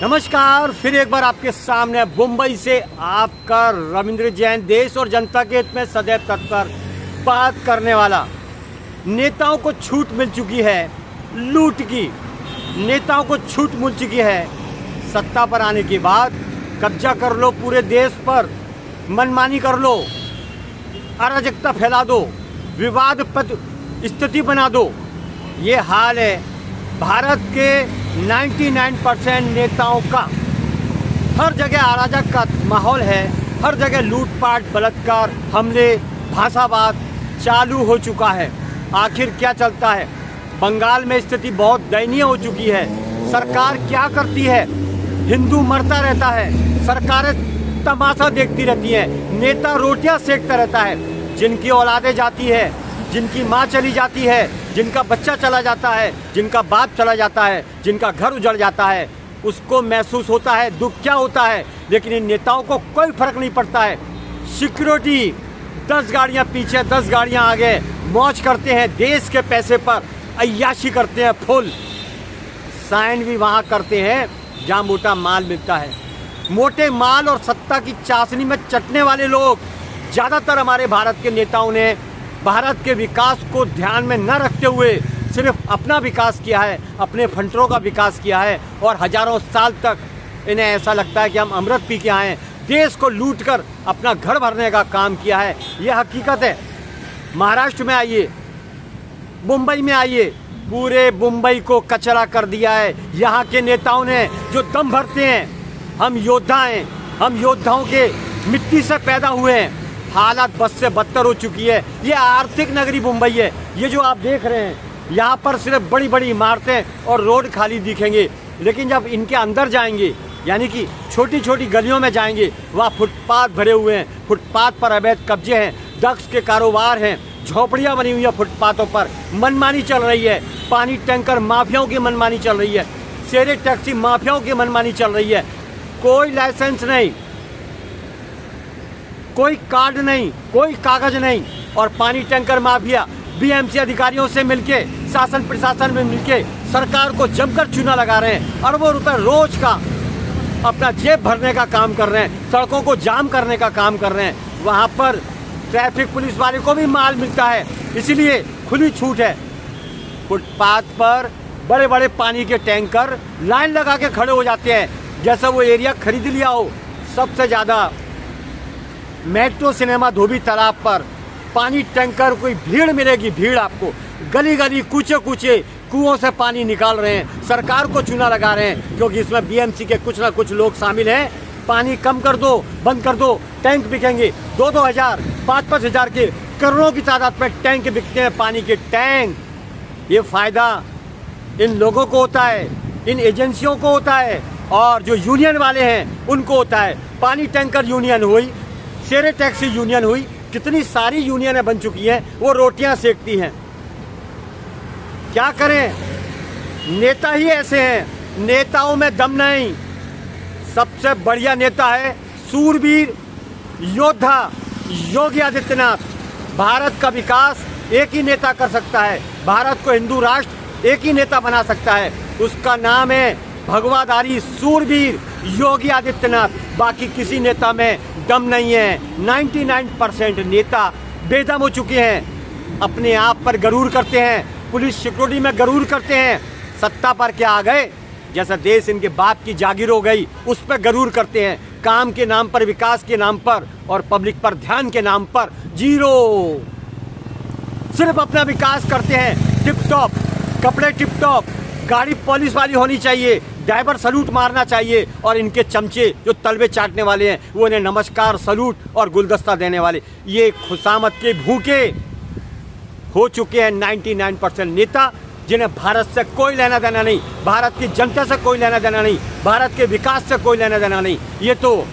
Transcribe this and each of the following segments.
नमस्कार, फिर एक बार आपके सामने मुंबई से आपका रविंद्र जैन, देश और जनता के हित में सदैव तत्पर बात करने वाला। नेताओं को छूट मिल चुकी है लूट की, नेताओं को छूट मिल चुकी है सत्ता पर आने के बाद कब्जा कर लो पूरे देश पर, मनमानी कर लो, अराजकता फैला दो, विवाद स्थिति बना दो। ये हाल है भारत के 99% नेताओं का। हर जगह अराजक का माहौल है, हर जगह लूटपाट, बलात्कार, हमले, भाषावाद चालू हो चुका है। आखिर क्या चलता है? बंगाल में स्थिति बहुत दयनीय हो चुकी है। सरकार क्या करती है? हिंदू मरता रहता है, सरकारें तमाशा देखती रहती हैं, नेता रोटियां सेकता रहता है। जिनकी औलादें जाती है, जिनकी माँ चली जाती है, जिनका बच्चा चला जाता है, जिनका बाप चला जाता है, जिनका घर उजड़ जाता है, उसको महसूस होता है, दुख क्या होता है। लेकिन इन नेताओं को कोई फर्क नहीं पड़ता है। सिक्योरिटी 10 गाड़ियाँ पीछे 10 गाड़ियाँ आगे, मौज करते हैं देश के पैसे पर, अय्याशी करते हैं फुल। साइन भी वहाँ करते हैं जहाँ मोटा माल मिलता है। मोटे माल और सत्ता की चाशनी में चटने वाले लोग, ज़्यादातर हमारे भारत के नेताओं ने भारत के विकास को ध्यान में न रखते हुए सिर्फ अपना विकास किया है, अपने फंटरों का विकास किया है। और हजारों साल तक इन्हें ऐसा लगता है कि हम अमृत पी के आए, देश को लूट कर अपना घर भरने का काम किया है। यह हकीकत है। महाराष्ट्र में आइए, मुंबई में आइए, पूरे मुंबई को कचरा कर दिया है यहाँ के नेताओं ने, जो दम भरते हैं हम योद्धा हैं, हम योद्धाओं के मिट्टी से पैदा हुए हैं। हालात बस से बदतर हो चुकी है। ये आर्थिक नगरी मुंबई है। ये जो आप देख रहे हैं, यहाँ पर सिर्फ बड़ी बड़ी इमारतें और रोड खाली दिखेंगे, लेकिन जब इनके अंदर जाएंगे, यानी कि छोटी छोटी गलियों में जाएंगे, वहाँ फुटपाथ भरे हुए हैं, फुटपाथ पर अवैध कब्जे हैं, ड्रग्स के कारोबार हैं, झोपड़ियाँ बनी हुई है फुटपाथों पर, मनमानी चल रही है, पानी टैंकर माफियाओं की मनमानी चल रही है, शेरे टैक्सी माफियाओं की मनमानी चल रही है। कोई लाइसेंस नहीं, कोई कार्ड नहीं, कोई कागज नहीं, और पानी टैंकर माफिया बीएमसी अधिकारियों से मिलके, शासन प्रशासन में मिलके सरकार को जमकर चूना लगा रहे हैं। अरबों रुपए रोज का अपना जेब भरने का काम कर रहे हैं, सड़कों को जाम करने का काम कर रहे हैं। वहाँ पर ट्रैफिक पुलिस वाले को भी माल मिलता है, इसलिए खुली छूट है। फुटपाथ पर बड़े बड़े पानी के टैंकर लाइन लगा के खड़े हो जाते हैं, जैसा वो एरिया खरीद लिया हो। सबसे ज़्यादा मेट्रो सिनेमा धोबी तालाब पर पानी टैंकर कोई भीड़ मिलेगी, भीड़ आपको। गली गली कूचे कूचे कुओं से पानी निकाल रहे हैं, सरकार को चूना लगा रहे हैं, क्योंकि इसमें बीएमसी के कुछ ना कुछ लोग शामिल हैं। पानी कम कर दो, बंद कर दो, टैंक बिकेंगे। 2-2 हज़ार 5-5 हज़ार के करोड़ों की तादाद में टैंक बिकते हैं, पानी के टैंक। ये फायदा इन लोगों को होता है, इन एजेंसियों को होता है, और जो यूनियन वाले हैं उनको होता है। पानी टैंकर यूनियन हुई, शेरे टैक्सी यूनियन हुई, कितनी सारी यूनियनें बन चुकी हैं, वो रोटियां सेकती हैं। क्या करें, नेता ही ऐसे हैं, नेताओं में दम नहीं। सबसे बढ़िया नेता है सूरवीर योद्धा योगी आदित्यनाथ। भारत का विकास एक ही नेता कर सकता है, भारत को हिंदू राष्ट्र एक ही नेता बना सकता है, उसका नाम है भगवाधारी सूरवीर योगी आदित्यनाथ। बाकी किसी नेता में दम नहीं है। 99% नेता बेदम हो चुके हैं, अपने आप पर गरूर करते हैं, पुलिस सिक्योरिटी में गरूर करते हैं। सत्ता पर क्या आ गए, जैसा देश इनके बाप की जागीर हो गई, उस पर गरूर करते हैं। काम के नाम पर, विकास के नाम पर और पब्लिक पर ध्यान के नाम पर जीरो। सिर्फ अपना विकास करते हैं, टिप टॉप कपड़े, टिप टॉप गाड़ी पुलिस वाली होनी चाहिए, ड्राइवर सलूट मारना चाहिए, और इनके चमचे जो तलवे चाटने वाले हैं वो इन्हें नमस्कार, सलूट और गुलदस्ता देने वाले। ये खुशामद के भूखे हो चुके हैं 99% नेता, जिन्हें भारत से कोई लेना देना नहीं, भारत की जनता से कोई लेना देना नहीं, भारत के विकास से कोई लेना देना नहीं। ये तो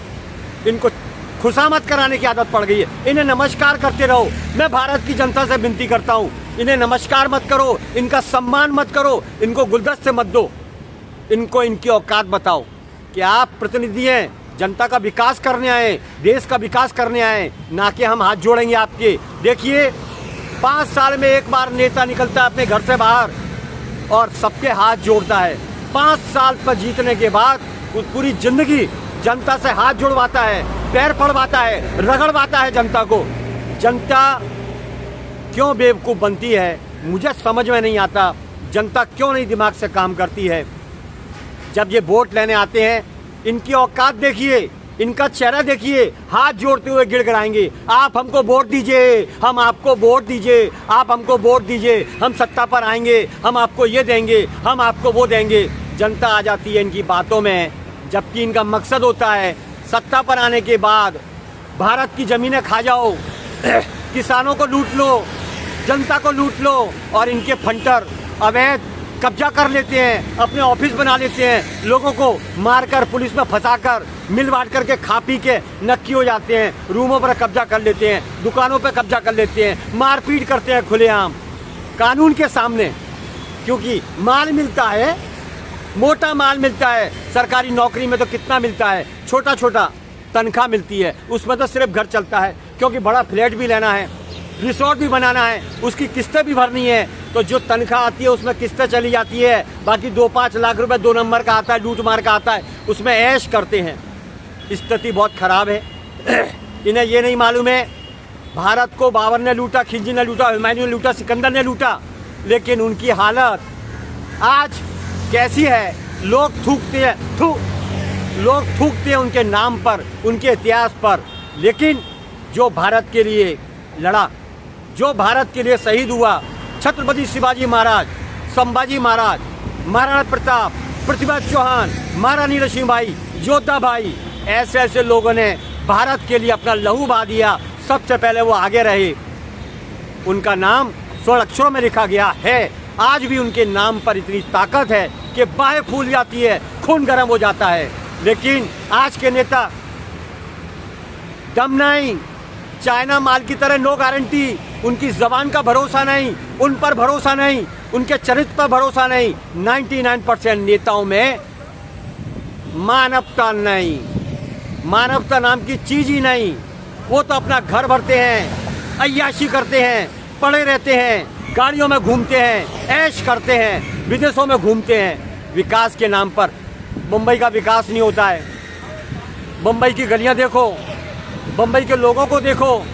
इनको खुशामद कराने की आदत पड़ गई है। इन्हें नमस्कार करते रहो। मैं भारत की जनता से विनती करता हूँ, इन्हें नमस्कार मत करो, इनका सम्मान मत करो, इनको गुलदस्ते मत दो, इनको इनकी औकात बताओ कि आप प्रतिनिधि हैं, जनता का विकास करने आए, देश का विकास करने आए, ना कि हम हाथ जोड़ेंगे आपके। देखिए 5 साल में एक बार नेता निकलता है अपने घर से बाहर और सबके हाथ जोड़ता है। 5 साल पर जीतने के बाद पूरी जिंदगी जनता से हाथ जुड़वाता है, पैर पड़वाता है, रगड़वाता है जनता को। जनता क्यों बेवकूफ़ बनती है मुझे समझ में नहीं आता। जनता क्यों नहीं दिमाग से काम करती है। जब ये वोट लेने आते हैं, इनकी औकात देखिए, इनका चेहरा देखिए, हाथ जोड़ते हुए गिड़गिड़ाएंगे, आप हमको वोट दीजिए, हम आपको वोट दीजिए, आप हमको वोट दीजिए, हम सत्ता पर आएंगे, हम आपको ये देंगे, हम आपको वो देंगे। जनता आ जाती है इनकी बातों में, जबकि इनका मकसद होता है सत्ता पर आने के बाद भारत की ज़मीनें खा जाओ, किसानों को लूट लो, जनता को लूट लो, और इनके फंटर अवैध कब्जा कर लेते हैं, अपने ऑफिस बना लेते हैं, लोगों को मारकर पुलिस में फंसाकर मिल बांट करके खा पी के नक्की हो जाते हैं, रूमों पर कब्जा कर लेते हैं, दुकानों पर कब्जा कर लेते हैं, मारपीट करते हैं खुलेआम कानून के सामने, क्योंकि माल मिलता है, मोटा माल मिलता है। सरकारी नौकरी में तो कितना मिलता है, छोटा छोटा तनख्वाह मिलती है, उसमें तो सिर्फ घर चलता है, क्योंकि बड़ा फ्लैट भी लेना है, रिसोर्ट भी बनाना है, उसकी किस्तें भी भरनी है, तो जो तनख्वाह आती है उसमें किस्तें चली जाती है, बाकी 2-5 लाख रुपए 2 नंबर का आता है, लूट मार का आता है, उसमें ऐश करते हैं। स्थिति बहुत खराब है। इन्हें ये नहीं मालूम है भारत को बाबर ने लूटा, खिलजी ने लूटा, हुमायूं ने लूटा, सिकंदर ने लूटा, लेकिन उनकी हालत आज कैसी है। लोग थूकते हैं, लोग थूकते हैं उनके नाम पर, उनके इतिहास पर, लेकिन जो भारत के लिए लड़ा, जो भारत के लिए शहीद हुआ, छत्रपति शिवाजी महाराज, संभाजी महाराज, महाराणा प्रताप, पृथ्वीराज चौहान, महारानी लक्ष्मीबाई, योद्धा भाई, ऐसे ऐसे लोगों ने भारत के लिए अपना लहू बहा दिया। सबसे पहले वो आगे रहे, उनका नाम स्वर्ण अक्षरों में लिखा गया है। आज भी उनके नाम पर इतनी ताकत है कि बाहें फूल जाती है, खून गर्म हो जाता है। लेकिन आज के नेता दम नहीं, चाइना माल की तरह नो गारंटी, उनकी जबान का भरोसा नहीं, उन पर भरोसा नहीं, उनके चरित्र पर भरोसा नहीं। 99% नेताओं में मानवता नहीं, मानवता नाम की चीज ही नहीं। वो तो अपना घर भरते हैं, अय्याशी करते हैं, पड़े रहते हैं, गाड़ियों में घूमते हैं, ऐश करते हैं, विदेशों में घूमते हैं। विकास के नाम पर मुंबई का विकास नहीं होता है। मुंबई की गलियां देखो, मुंबई के लोगों को देखो,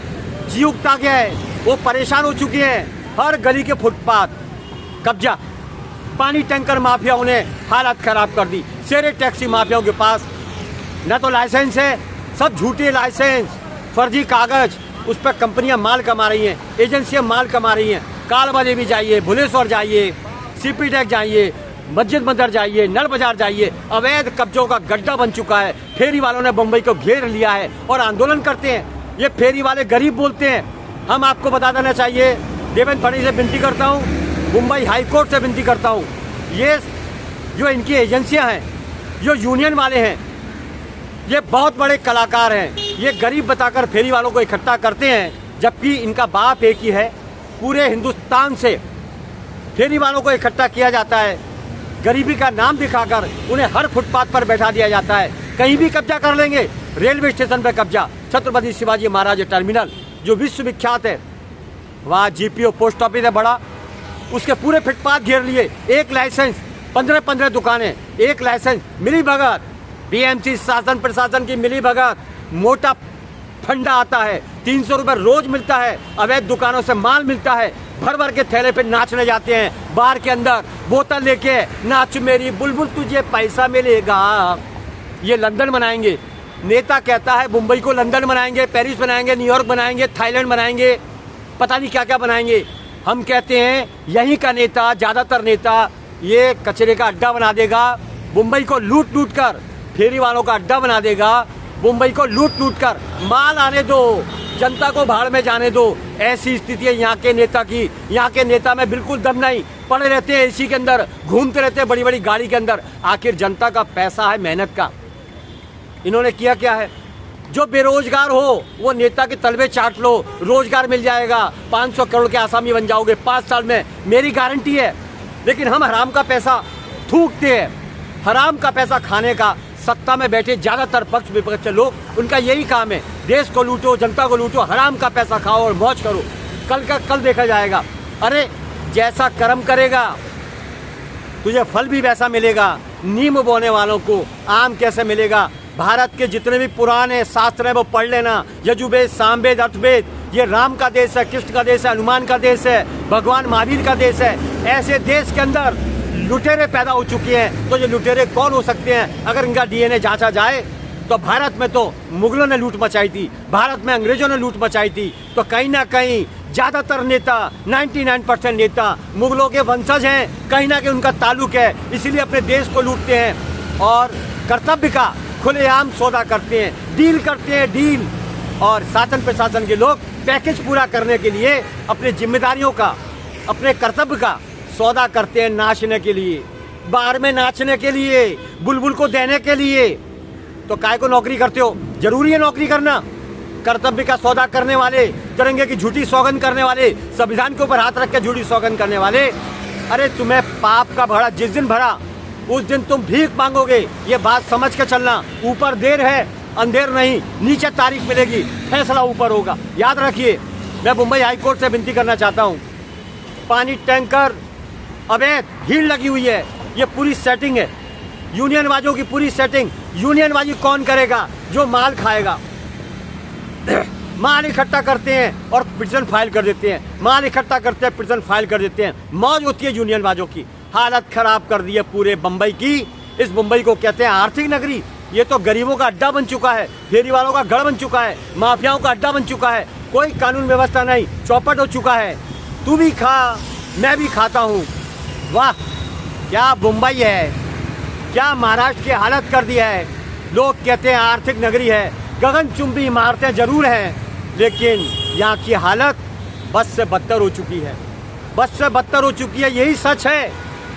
जी उगता गया है, वो परेशान हो चुके हैं। हर गली के फुटपाथ कब्जा, पानी टैंकर माफियाओं ने हालत खराब कर दी। शेरे टैक्सी माफियाओं के पास न तो लाइसेंस है, सब झूठे लाइसेंस, फर्जी कागज, उस पर कंपनियां माल कमा रही हैं, एजेंसियां माल कमा रही हैं। कालबादेवी जाइए, भुलेश्वर जाइए, सीपी डेक जाइए, मस्जिद मंदिर जाइए, नल बाजार जाइए, अवैध कब्जों का गड्ढा बन चुका है। फेरी वालों ने मुंबई को घेर लिया है और आंदोलन करते हैं। ये फेरी वाले गरीब बोलते हैं। हम आपको बता देना चाहिए, देवेंद्र फडणवीस से विनती करता हूँ, मुंबई हाई कोर्ट से विनती करता हूँ, ये जो इनकी एजेंसियां हैं, जो यूनियन वाले हैं, ये बहुत बड़े कलाकार हैं। ये गरीब बताकर फेरी वालों को इकट्ठा करते हैं, जबकि इनका बाप एक ही है। पूरे हिंदुस्तान से फेरी वालों को इकट्ठा किया जाता है, गरीबी का नाम दिखाकर उन्हें हर फुटपाथ पर बैठा दिया जाता है। कहीं भी कब्जा कर लेंगे, रेलवे स्टेशन पर कब्जा, छत्रपति शिवाजी महाराज टर्मिनल जो विश्व विख्यात है, वहाँ जीपीओ पोस्ट ऑफिस है बड़ा, उसके पूरे फुटपाथ घेर लिए। एक लाइसेंस, 15-15 दुकानें, एक लाइसेंस, मिली भगत, बीएमसी शासन प्रशासन की मिली भगत, मोटा फंडा आता है, 300 रुपये रोज मिलता है, अवैध दुकानों से माल मिलता है, भर भर के थैले पे नाचने जाते हैं, बार के अंदर बोतल लेके, नाच मेरी बुलबुल तुझे पैसा मिलेगा। ये लंदन बनाएंगे, नेता कहता है मुंबई को लंदन बनाएंगे, पेरिस बनाएंगे, न्यूयॉर्क बनाएंगे, थाईलैंड बनाएंगे, पता नहीं क्या क्या बनाएंगे। हम कहते हैं यहीं का नेता, ज़्यादातर नेता ये कचरे का अड्डा बना देगा, मुंबई को लूट लूट कर फेरी वालों का अड्डा बना देगा, मुंबई को लूट लूट कर माल आने दो, जनता को भाड़ में जाने दो। ऐसी स्थिति है यहाँ के नेता की। यहाँ के नेता में बिल्कुल दम नहीं, पड़े रहते हैं एसी के अंदर, घूमते रहते हैं बड़ी बड़ी गाड़ी के अंदर। आखिर जनता का पैसा है, मेहनत का। इन्होंने किया क्या है? जो बेरोजगार हो वो नेता के तलबे चाट लो, रोजगार मिल जाएगा, 500 करोड़ के आसामी बन जाओगे 5 साल में, मेरी गारंटी है। लेकिन हम हराम का पैसा थूकते हैं। हराम का पैसा खाने का सत्ता में बैठे ज्यादातर पक्ष विपक्ष लोग, उनका यही काम है, देश को लूटो, जनता को लूटो, हराम का पैसा खाओ और मौज करो। कल का कल देखा जाएगा। अरे जैसा कर्म करेगा तुझे फल भी वैसा मिलेगा। नीम बोने वालों को आम कैसे मिलेगा। भारत के जितने भी पुराने शास्त्र हैं वो पढ़ लेना, यजुर्वेद, सामवेद, अर्थवेद। ये राम का देश है, कृष्ण का देश है, हनुमान का देश है, भगवान महावीर का देश है। ऐसे देश के अंदर लुटेरे पैदा हो चुके हैं। तो ये लुटेरे कौन हो सकते हैं? अगर इनका डीएनए जांचा जाए तो भारत में तो मुगलों ने लूट मचाई थी, भारत में अंग्रेजों ने लूट मचाई थी। तो कहीं ना कहीं ज़्यादातर नेता, 99% नेता मुगलों के वंशज हैं, कहीं ना कहीं उनका ताल्लुक है, इसीलिए अपने देश को लूटते हैं और कर्तव्य का खुलेआम सौदा करते हैं, डील करते हैं, डील। और शासन प्रशासन के लोग पैकेज पूरा करने के लिए अपनी जिम्मेदारियों का, अपने कर्तव्य का सौदा करते हैं, नाचने के लिए, बार में नाचने के लिए, बुलबुल को देने के लिए। तो काय को नौकरी करते हो? जरूरी है नौकरी करना? कर्तव्य का सौदा करने वाले, तिरंगे की झूठी सौगंध करने वाले, संविधान के ऊपर हाथ रख के झूठी सौगंध करने वाले, अरे तुम्हें पाप का भाड़ा जिस दिन भरा उस दिन तुम भीख मांगोगे। ये बात समझ के चलना। ऊपर देर है, अंधेर नहीं, नीचे तारीख मिलेगी, फैसला ऊपर होगा। याद रखिए, मैं मुंबई हाईकोर्ट से विनती करना चाहता हूँ, पानी टैंकर अवैध भीड़ लगी हुई है, ये पूरी सेटिंग है, यूनियनबाजों की पूरी सेटिंग। यूनियनबाजी कौन करेगा? जो माल खाएगा। माल इकट्ठा करते हैं और पिटीशन फाइल कर देते हैं, माल इकट्ठा करते हैं, पिटीशन फाइल कर देते हैं, मौज होती है यूनियनबाजों की। हालत खराब कर दी है पूरे मुंबई की। इस मुंबई को कहते हैं आर्थिक नगरी। ये तो गरीबों का अड्डा बन चुका है, फेरी वालों का गढ़ बन चुका है, माफियाओं का अड्डा बन चुका है। कोई कानून व्यवस्था नहीं, चौपट हो चुका है। तू भी खा, मैं भी खाता हूँ। वाह, क्या मुंबई है, क्या महाराष्ट्र की हालत कर दी है। लोग कहते हैं आर्थिक नगरी है, गगनचुंबी इमारतें जरूर हैं, लेकिन यहाँ की हालत बस से बदतर हो चुकी है, बस से बदतर हो चुकी है। यही सच है।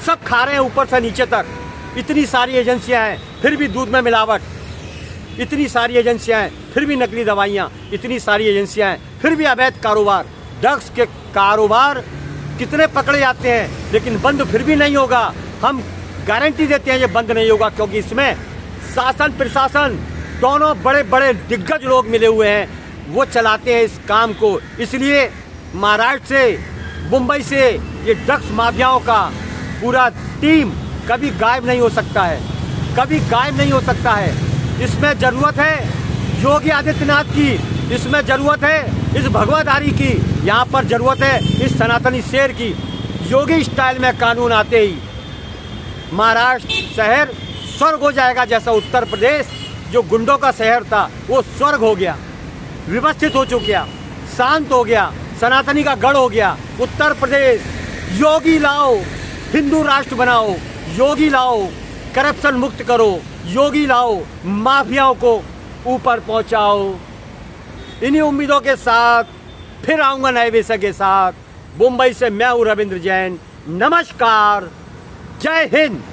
सब खा रहे हैं ऊपर से नीचे तक। इतनी सारी एजेंसियां हैं फिर भी दूध में मिलावट, इतनी सारी एजेंसियां हैं फिर भी नकली दवाइयाँ, इतनी सारी एजेंसियां हैं फिर भी अवैध कारोबार। ड्रग्स के कारोबार कितने पकड़े जाते हैं, लेकिन बंद फिर भी नहीं होगा। हम गारंटी देते हैं ये बंद नहीं होगा, क्योंकि इसमें शासन प्रशासन दोनों बड़े बड़े दिग्गज लोग मिले हुए हैं, वो चलाते हैं इस काम को। इसलिए महाराष्ट्र से, मुंबई से ये ड्रग्स माफियाओं का पूरा टीम कभी गायब नहीं हो सकता है, कभी गायब नहीं हो सकता है। इसमें जरूरत है योगी आदित्यनाथ की, इसमें जरूरत है इस भगवाधारी की, यहाँ पर जरूरत है इस सनातनी शेर की। योगी स्टाइल में कानून आते ही महाराष्ट्र शहर स्वर्ग हो जाएगा, जैसा उत्तर प्रदेश जो गुंडों का शहर था वो स्वर्ग हो गया, व्यवस्थित हो चुका, शांत हो गया, सनातनी का गढ़ हो गया। उत्तर प्रदेश योगी लाओ, हिंदू राष्ट्र बनाओ, योगी लाओ, करप्शन मुक्त करो, योगी लाओ, माफियाओं को ऊपर पहुंचाओ। इन्हीं उम्मीदों के साथ फिर आऊंगा नए विषय के साथ। मुंबई से मैं हूं रविंद्र जैन। नमस्कार, जय हिंद।